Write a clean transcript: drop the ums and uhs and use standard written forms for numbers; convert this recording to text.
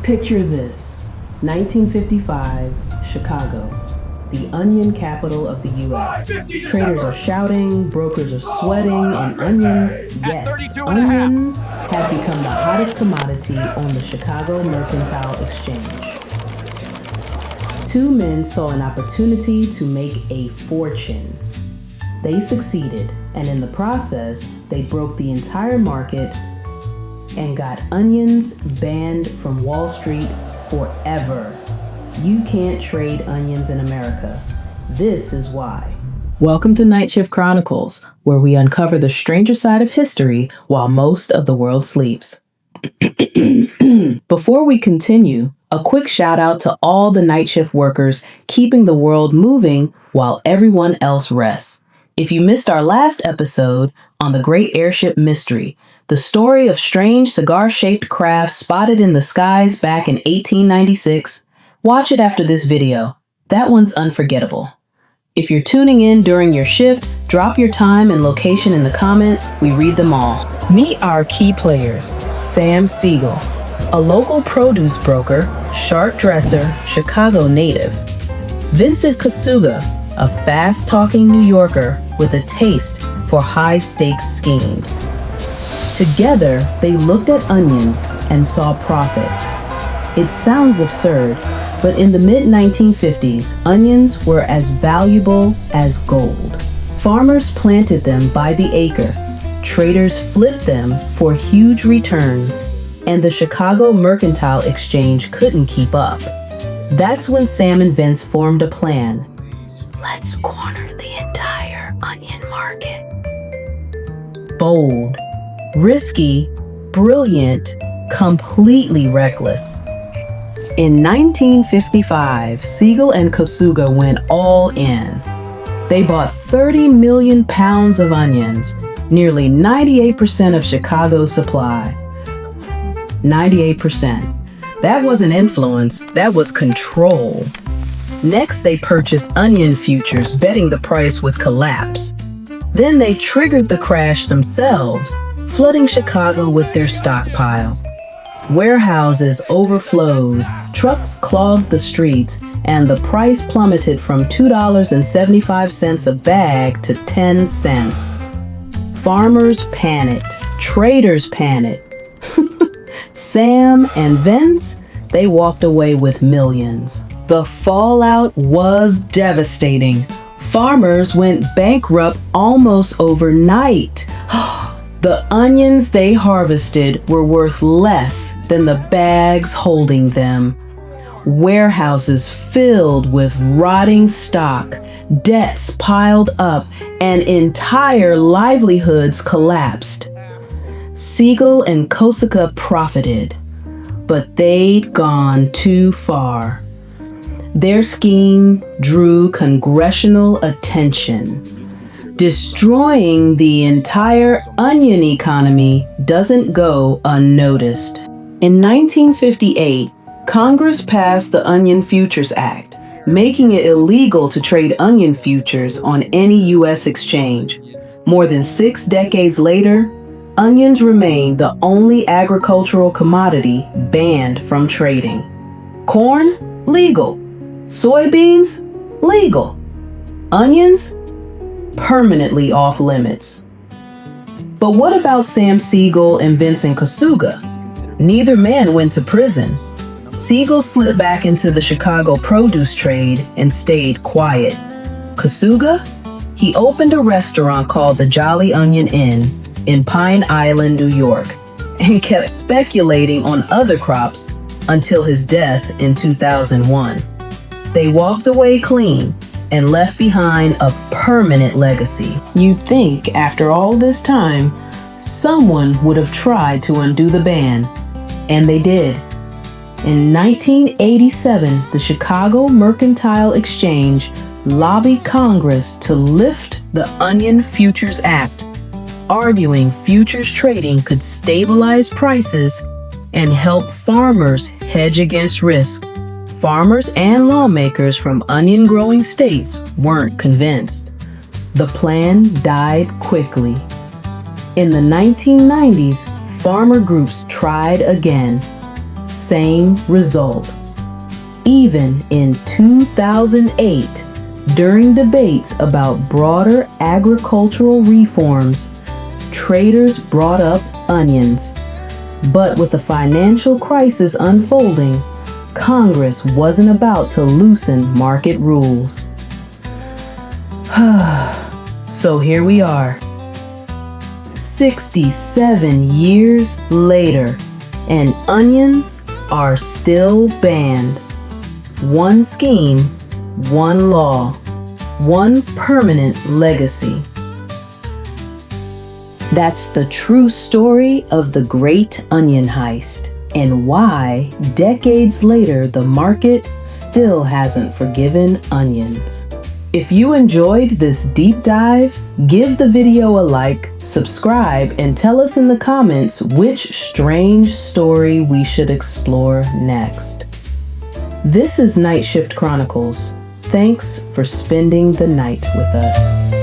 Picture this, 1955, Chicago, the onion capital of the U.S. Traders are shouting, brokers are sweating, and onions, yes, onions have become the hottest commodity on the Chicago Mercantile Exchange. Two men saw an opportunity to make a fortune. They succeeded, and in the process, they broke the entire market and got onions banned from Wall Street forever. You can't trade onions in America. This is why. Welcome to Night Shift Chronicles, where we uncover the stranger side of history while most of the world sleeps. Before we continue, a quick shout out to all the night shift workers keeping the world moving while everyone else rests. If you missed our last episode on the Great Airship Mystery, the story of strange cigar-shaped craft spotted in the skies back in 1896, watch it after this video. That one's unforgettable. If you're tuning in during your shift, drop your time and location in the comments. We read them all. Meet our key players. Sam Siegel, a local produce broker, sharp dresser, Chicago native. Vincent Kosuga, a fast-talking New Yorker with a taste for high-stakes schemes. Together, they looked at onions and saw profit. It sounds absurd, but in the mid-1950s, onions were as valuable as gold. Farmers planted them by the acre. Traders flipped them for huge returns, and the Chicago Mercantile Exchange couldn't keep up. That's when Sam and Vince formed a plan. Let's corner the entire onion market. Bold, risky, brilliant, completely reckless. In 1955, Siegel and Kosuga went all in. They bought 30 million pounds of onions, nearly 98% of Chicago's supply. 98%. That wasn't influence, that was control. Next, they purchased onion futures, betting the price would collapse. Then they triggered the crash themselves, flooding Chicago with their stockpile. Warehouses overflowed, trucks clogged the streets, and the price plummeted from $2.75 a bag to 10 cents. Farmers panicked, traders panicked. Sam and Vince, they walked away with millions. The fallout was devastating. Farmers went bankrupt almost overnight. The onions they harvested were worth less than the bags holding them. Warehouses filled with rotting stock, debts piled up, and entire livelihoods collapsed. Siegel and Kosuga profited, but they'd gone too far. Their scheme drew congressional attention. Destroying the entire onion economy doesn't go unnoticed. In 1958, Congress passed the Onion Futures Act, making it illegal to trade onion futures on any U.S. exchange. More than 6 decades later, onions remain the only agricultural commodity banned from trading. Corn? Legal. Soybeans? Legal. Onions? Permanently off limits. But what about Sam Siegel and Vincent Kosuga? Neither man went to prison. Siegel slipped back into the Chicago produce trade and stayed quiet. Kosuga? He opened a restaurant called the Jolly Onion Inn in Pine Island, New York, and kept speculating on other crops until his death in 2001. They walked away clean and left behind a permanent legacy. You'd think after all this time, someone would have tried to undo the ban, and they did. In 1987, the Chicago Mercantile Exchange lobbied Congress to lift the Onion Futures Act, arguing futures trading could stabilize prices and help farmers hedge against risk. Farmers and lawmakers from onion-growing states weren't convinced. The plan died quickly. In the 1990s, farmer groups tried again. Same result. Even in 2008, during debates about broader agricultural reforms, traders brought up onions. But with the financial crisis unfolding, Congress wasn't about to loosen market rules. So here we are, 67 years later, and onions are still banned. One scheme, one law, one permanent legacy. That's the true story of the Great Onion Heist, and why, decades later, the market still hasn't forgiven onions. If you enjoyed this deep dive, give the video a like, subscribe, and tell us in the comments which strange story we should explore next. This is Night Shift Chronicles. Thanks for spending the night with us.